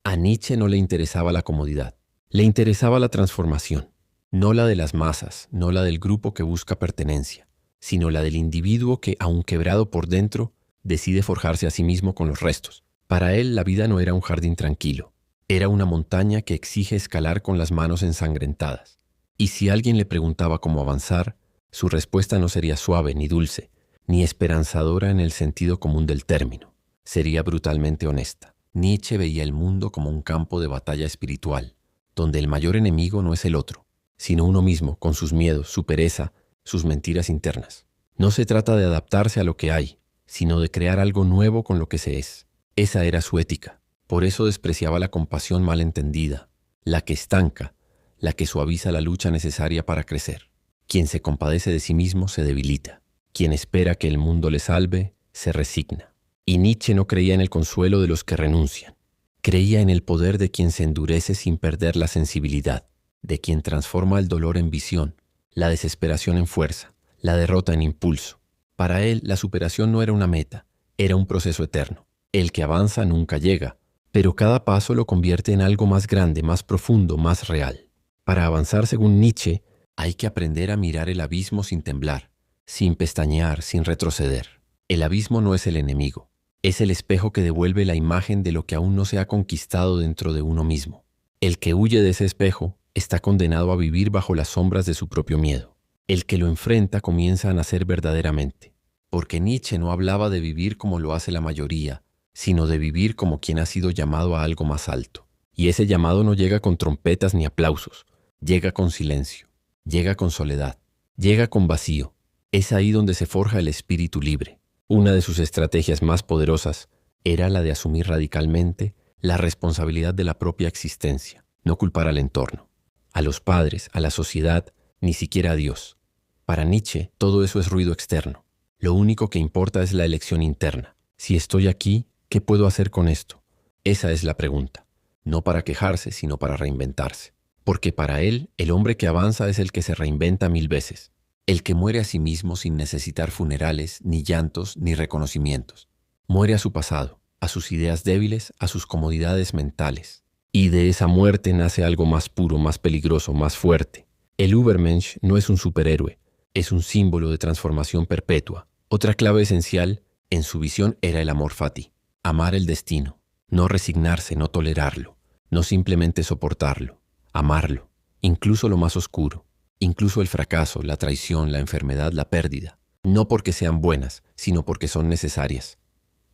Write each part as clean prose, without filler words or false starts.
A Nietzsche no le interesaba la comodidad, le interesaba la transformación, no la de las masas, no la del grupo que busca pertenencia, sino la del individuo que, aun quebrado por dentro, decide forjarse a sí mismo con los restos. Para él la vida no era un jardín tranquilo, era una montaña que exige escalar con las manos ensangrentadas. Y si alguien le preguntaba cómo avanzar, su respuesta no sería suave ni dulce, ni esperanzadora en el sentido común del término. Sería brutalmente honesta. Nietzsche veía el mundo como un campo de batalla espiritual, donde el mayor enemigo no es el otro, sino uno mismo, con sus miedos, su pereza, sus mentiras internas. No se trata de adaptarse a lo que hay, sino de crear algo nuevo con lo que se es. Esa era su ética. Por eso despreciaba la compasión mal entendida, la que estanca, la que suaviza la lucha necesaria para crecer. Quien se compadece de sí mismo se debilita. Quien espera que el mundo le salve, se resigna. Y Nietzsche no creía en el consuelo de los que renuncian. Creía en el poder de quien se endurece sin perder la sensibilidad, de quien transforma el dolor en visión, la desesperación en fuerza, la derrota en impulso. Para él, la superación no era una meta, era un proceso eterno. El que avanza nunca llega, pero cada paso lo convierte en algo más grande, más profundo, más real. Para avanzar, según Nietzsche, hay que aprender a mirar el abismo sin temblar, sin pestañear, sin retroceder. El abismo no es el enemigo, es el espejo que devuelve la imagen de lo que aún no se ha conquistado dentro de uno mismo. El que huye de ese espejo está condenado a vivir bajo las sombras de su propio miedo. El que lo enfrenta comienza a nacer verdaderamente, porque Nietzsche no hablaba de vivir como lo hace la mayoría, sino de vivir como quien ha sido llamado a algo más alto. Y ese llamado no llega con trompetas ni aplausos, llega con silencio, llega con soledad, llega con vacío. Es ahí donde se forja el espíritu libre. Una de sus estrategias más poderosas era la de asumir radicalmente la responsabilidad de la propia existencia, no culpar al entorno, a los padres, a la sociedad, ni siquiera a Dios. Para Nietzsche, todo eso es ruido externo. Lo único que importa es la elección interna. Si estoy aquí, ¿qué puedo hacer con esto? Esa es la pregunta. No para quejarse, sino para reinventarse. Porque para él, el hombre que avanza es el que se reinventa 1000 veces. El que muere a sí mismo sin necesitar funerales, ni llantos, ni reconocimientos. Muere a su pasado, a sus ideas débiles, a sus comodidades mentales. Y de esa muerte nace algo más puro, más peligroso, más fuerte. El Übermensch no es un superhéroe, es un símbolo de transformación perpetua. Otra clave esencial en su visión era el amor fati. Amar el destino, no resignarse, no tolerarlo, no simplemente soportarlo, amarlo, incluso lo más oscuro. Incluso el fracaso, la traición, la enfermedad, la pérdida. No porque sean buenas, sino porque son necesarias.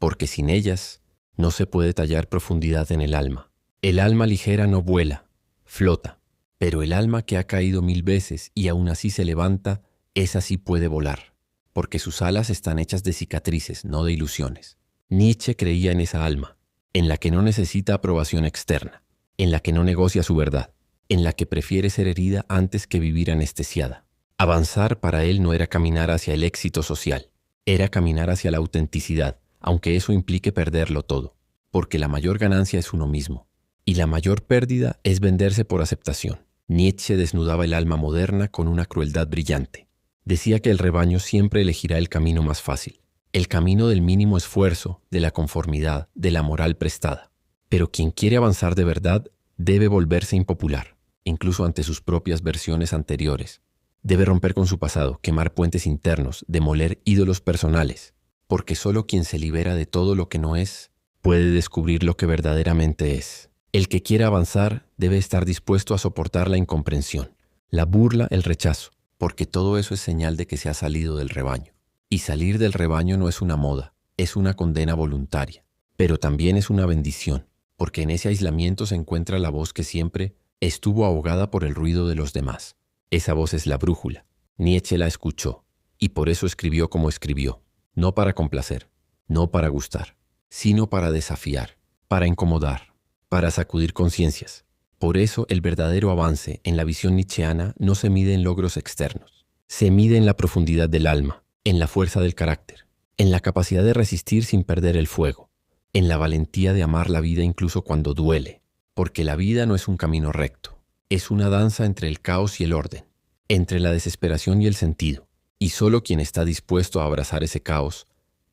Porque sin ellas no se puede tallar profundidad en el alma. El alma ligera no vuela, flota. Pero el alma que ha caído 1000 veces y aún así se levanta, esa sí puede volar. Porque sus alas están hechas de cicatrices, no de ilusiones. Nietzsche creía en esa alma, en la que no necesita aprobación externa, en la que no negocia su verdad, en la que prefiere ser herida antes que vivir anestesiada. Avanzar para él no era caminar hacia el éxito social, era caminar hacia la autenticidad, aunque eso implique perderlo todo, porque la mayor ganancia es uno mismo, y la mayor pérdida es venderse por aceptación. Nietzsche desnudaba el alma moderna con una crueldad brillante. Decía que el rebaño siempre elegirá el camino más fácil, el camino del mínimo esfuerzo, de la conformidad, de la moral prestada. Pero quien quiere avanzar de verdad debe volverse impopular, incluso ante sus propias versiones anteriores. Debe romper con su pasado, quemar puentes internos, demoler ídolos personales, porque solo quien se libera de todo lo que no es, puede descubrir lo que verdaderamente es. El que quiera avanzar debe estar dispuesto a soportar la incomprensión, la burla, el rechazo, porque todo eso es señal de que se ha salido del rebaño. Y salir del rebaño no es una moda, es una condena voluntaria, pero también es una bendición, porque en ese aislamiento se encuentra la voz que siempre estuvo ahogada por el ruido de los demás. Esa voz es la brújula. Nietzsche la escuchó, y por eso escribió como escribió, no para complacer, no para gustar, sino para desafiar, para incomodar, para sacudir conciencias. Por eso el verdadero avance en la visión nietzscheana no se mide en logros externos, se mide en la profundidad del alma, en la fuerza del carácter, en la capacidad de resistir sin perder el fuego, en la valentía de amar la vida incluso cuando duele, porque la vida no es un camino recto, es una danza entre el caos y el orden, entre la desesperación y el sentido, y solo quien está dispuesto a abrazar ese caos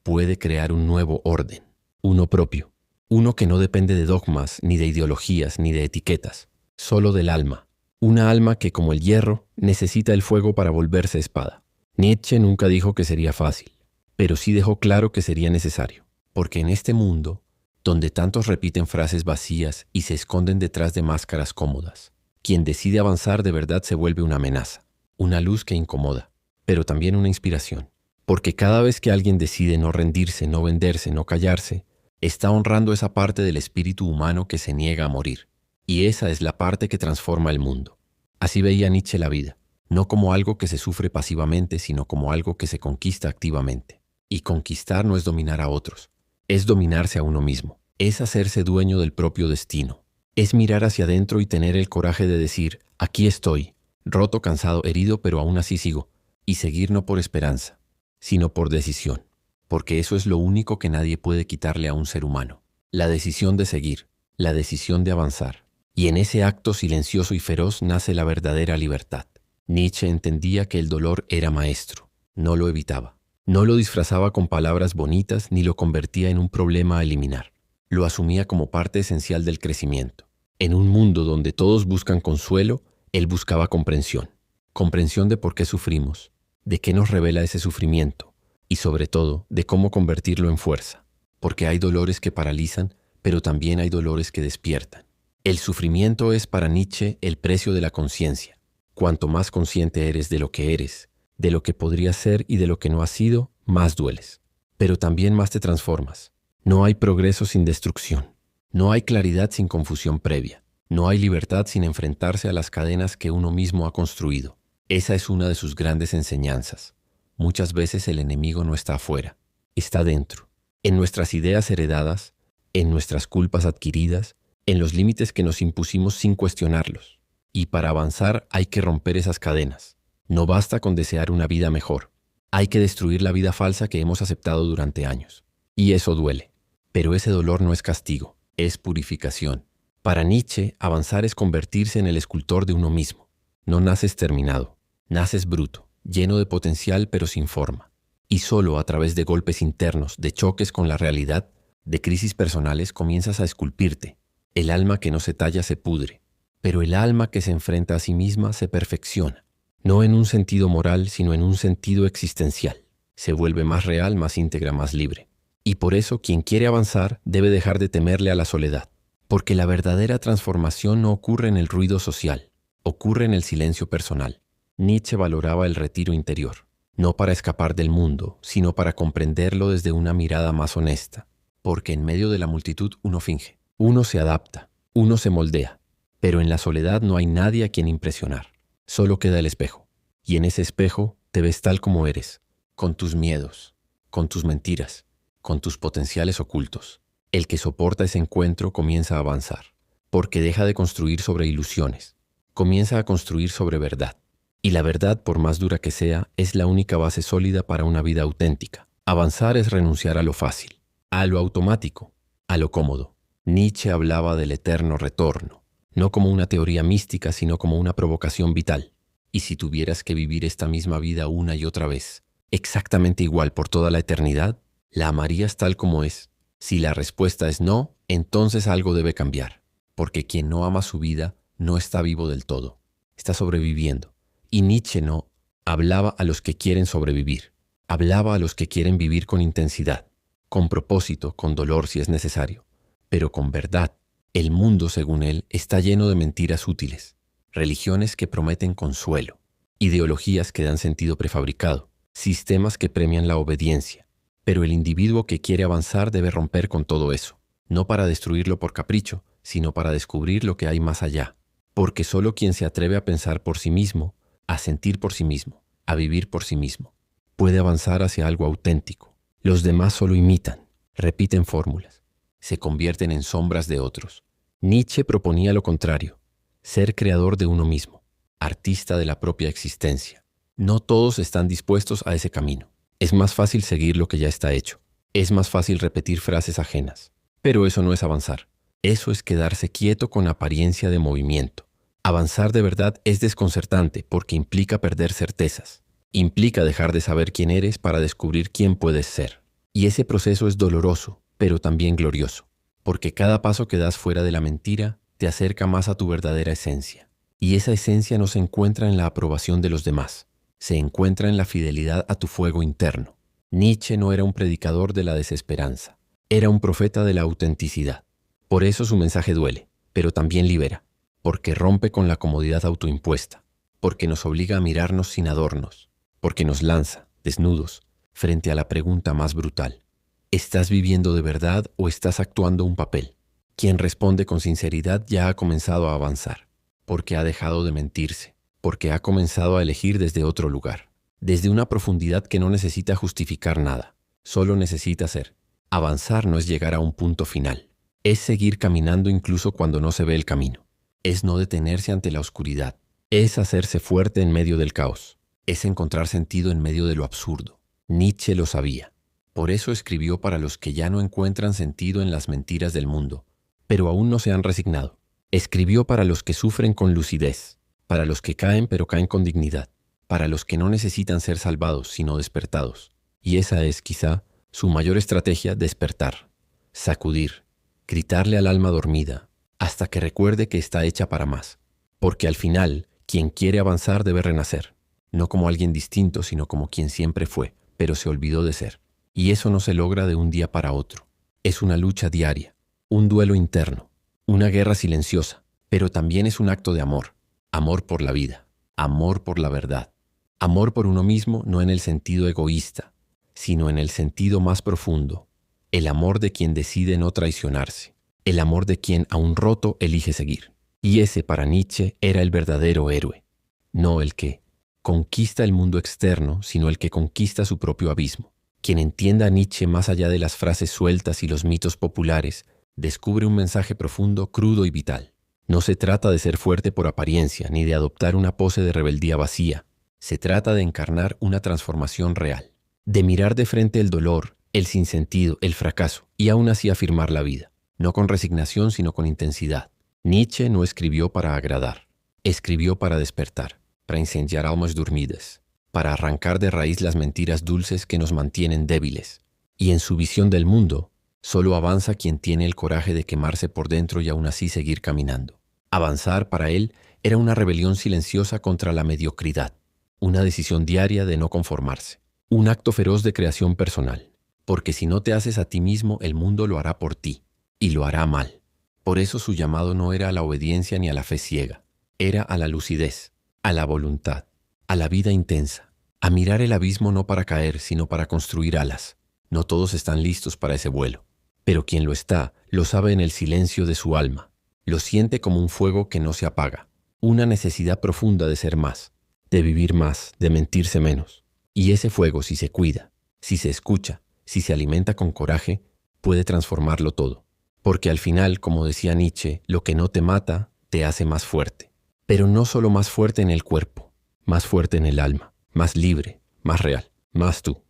puede crear un nuevo orden, uno propio, Uno que no depende de dogmas, ni de ideologías, ni de etiquetas, solo del alma. Una alma que, como el hierro, necesita el fuego para volverse espada. Nietzsche nunca dijo que sería fácil, pero sí dejó claro que sería necesario, porque en este mundo, donde tantos repiten frases vacías y se esconden detrás de máscaras cómodas, quien decide avanzar de verdad se vuelve una amenaza, una luz que incomoda, pero también una inspiración, porque cada vez que alguien decide no rendirse, no venderse, no callarse, está honrando esa parte del espíritu humano que se niega a morir, y esa es la parte que transforma el mundo. Así veía Nietzsche la vida, no como algo que se sufre pasivamente, sino como algo que se conquista activamente. Y conquistar no es dominar a otros, es dominarse a uno mismo, es hacerse dueño del propio destino, es mirar hacia adentro y tener el coraje de decir, aquí estoy, roto, cansado, herido, pero aún así sigo, y seguir no por esperanza, sino por decisión, porque eso es lo único que nadie puede quitarle a un ser humano, la decisión de seguir, la decisión de avanzar, y en ese acto silencioso y feroz nace la verdadera libertad. Nietzsche entendía que el dolor era maestro, no lo evitaba. No lo disfrazaba con palabras bonitas ni lo convertía en un problema a eliminar. Lo asumía como parte esencial del crecimiento. En un mundo donde todos buscan consuelo, él buscaba comprensión. Comprensión de por qué sufrimos, de qué nos revela ese sufrimiento y sobre todo de cómo convertirlo en fuerza. Porque hay dolores que paralizan, pero también hay dolores que despiertan. El sufrimiento es para Nietzsche el precio de la conciencia. Cuanto más consciente eres de lo que eres, de lo que podrías ser y de lo que no has sido, más dueles. Pero también más te transformas. No hay progreso sin destrucción. No hay claridad sin confusión previa. No hay libertad sin enfrentarse a las cadenas que uno mismo ha construido. Esa es una de sus grandes enseñanzas. Muchas veces el enemigo no está afuera, está dentro. En nuestras ideas heredadas, en nuestras culpas adquiridas, en los límites que nos impusimos sin cuestionarlos. Y para avanzar hay que romper esas cadenas. No basta con desear una vida mejor. Hay que destruir la vida falsa que hemos aceptado durante años. Y eso duele. Pero ese dolor no es castigo, es purificación. Para Nietzsche, avanzar es convertirse en el escultor de uno mismo. No naces terminado, naces bruto, lleno de potencial pero sin forma. Y solo a través de golpes internos, de choques con la realidad, de crisis personales comienzas a esculpirte. El alma que no se talla se pudre, pero el alma que se enfrenta a sí misma se perfecciona. No en un sentido moral, sino en un sentido existencial. Se vuelve más real, más íntegra, más libre. Y por eso quien quiere avanzar debe dejar de temerle a la soledad. Porque la verdadera transformación no ocurre en el ruido social, ocurre en el silencio personal. Nietzsche valoraba el retiro interior, no para escapar del mundo, sino para comprenderlo desde una mirada más honesta. Porque en medio de la multitud uno finge, uno se adapta, uno se moldea. Pero en la soledad no hay nadie a quien impresionar. Solo queda el espejo. Y en ese espejo te ves tal como eres, con tus miedos, con tus mentiras, con tus potenciales ocultos. El que soporta ese encuentro comienza a avanzar, porque deja de construir sobre ilusiones. Comienza a construir sobre verdad. Y la verdad, por más dura que sea, es la única base sólida para una vida auténtica. Avanzar es renunciar a lo fácil, a lo automático, a lo cómodo. Nietzsche hablaba del eterno retorno. No como una teoría mística, sino como una provocación vital. Y si tuvieras que vivir esta misma vida una y otra vez, exactamente igual por toda la eternidad, ¿la amarías tal como es? Si la respuesta es no, entonces algo debe cambiar. Porque quien no ama su vida no está vivo del todo. Está sobreviviendo. Y Nietzsche no hablaba a los que quieren sobrevivir. Hablaba a los que quieren vivir con intensidad, con propósito, con dolor si es necesario, pero con verdad. El mundo, según él, está lleno de mentiras útiles, religiones que prometen consuelo, ideologías que dan sentido prefabricado, sistemas que premian la obediencia. Pero el individuo que quiere avanzar debe romper con todo eso, no para destruirlo por capricho, sino para descubrir lo que hay más allá. Porque solo quien se atreve a pensar por sí mismo, a sentir por sí mismo, a vivir por sí mismo, puede avanzar hacia algo auténtico. Los demás solo imitan, repiten fórmulas, se convierten en sombras de otros. Nietzsche proponía lo contrario, ser creador de uno mismo, artista de la propia existencia. No todos están dispuestos a ese camino. Es más fácil seguir lo que ya está hecho. Es más fácil repetir frases ajenas. Pero eso no es avanzar. Eso es quedarse quieto con apariencia de movimiento. Avanzar de verdad es desconcertante porque implica perder certezas. Implica dejar de saber quién eres para descubrir quién puedes ser. Y ese proceso es doloroso, pero también glorioso. porque cada paso que das fuera de la mentira te acerca más a tu verdadera esencia. Y esa esencia no se encuentra en la aprobación de los demás, se encuentra en la fidelidad a tu fuego interno. Nietzsche no era un predicador de la desesperanza, era un profeta de la autenticidad. Por eso su mensaje duele, pero también libera, porque rompe con la comodidad autoimpuesta, porque nos obliga a mirarnos sin adornos, porque nos lanza, desnudos, frente a la pregunta más brutal. ¿Estás viviendo de verdad o estás actuando un papel? Quien responde con sinceridad ya ha comenzado a avanzar, porque ha dejado de mentirse, porque ha comenzado a elegir desde otro lugar, desde una profundidad que no necesita justificar nada, solo necesita ser. Avanzar no es llegar a un punto final, es seguir caminando incluso cuando no se ve el camino, es no detenerse ante la oscuridad, es hacerse fuerte en medio del caos, es encontrar sentido en medio de lo absurdo. Nietzsche lo sabía. Por eso escribió para los que ya no encuentran sentido en las mentiras del mundo, pero aún no se han resignado. Escribió para los que sufren con lucidez, para los que caen pero caen con dignidad, para los que no necesitan ser salvados sino despertados. Y esa es, quizá, su mayor estrategia: despertar, sacudir, gritarle al alma dormida, hasta que recuerde que está hecha para más. Porque al final, quien quiere avanzar debe renacer, no como alguien distinto, sino como quien siempre fue, pero se olvidó de ser. Y eso no se logra de un día para otro. Es una lucha diaria, un duelo interno, una guerra silenciosa, pero también es un acto de amor. Amor por la vida, amor por la verdad. Amor por uno mismo no en el sentido egoísta, sino en el sentido más profundo. El amor de quien decide no traicionarse. El amor de quien, aún roto, elige seguir. Y ese, para Nietzsche, era el verdadero héroe. No el que conquista el mundo externo, sino el que conquista su propio abismo. Quien entienda a Nietzsche más allá de las frases sueltas y los mitos populares, descubre un mensaje profundo, crudo y vital. No se trata de ser fuerte por apariencia, ni de adoptar una pose de rebeldía vacía. Se trata de encarnar una transformación real, de mirar de frente el dolor, el sinsentido, el fracaso, y aún así afirmar la vida, no con resignación, sino con intensidad. Nietzsche no escribió para agradar, escribió para despertar, para incendiar almas dormidas, para arrancar de raíz las mentiras dulces que nos mantienen débiles. Y en su visión del mundo, solo avanza quien tiene el coraje de quemarse por dentro y aún así seguir caminando. Avanzar, para él, era una rebelión silenciosa contra la mediocridad, una decisión diaria de no conformarse, un acto feroz de creación personal, porque si no te haces a ti mismo, el mundo lo hará por ti, y lo hará mal. Por eso su llamado no era a la obediencia ni a la fe ciega, era a la lucidez, a la voluntad, a la vida intensa, a mirar el abismo no para caer, sino para construir alas. No todos están listos para ese vuelo, pero quien lo está, lo sabe en el silencio de su alma, lo siente como un fuego que no se apaga, una necesidad profunda de ser más, de vivir más, de mentirse menos. Y ese fuego, si se cuida, si se escucha, si se alimenta con coraje, puede transformarlo todo. Porque al final, como decía Nietzsche, lo que no te mata, te hace más fuerte. Pero no solo más fuerte en el cuerpo, más fuerte en el alma, más libre, más real, más tú.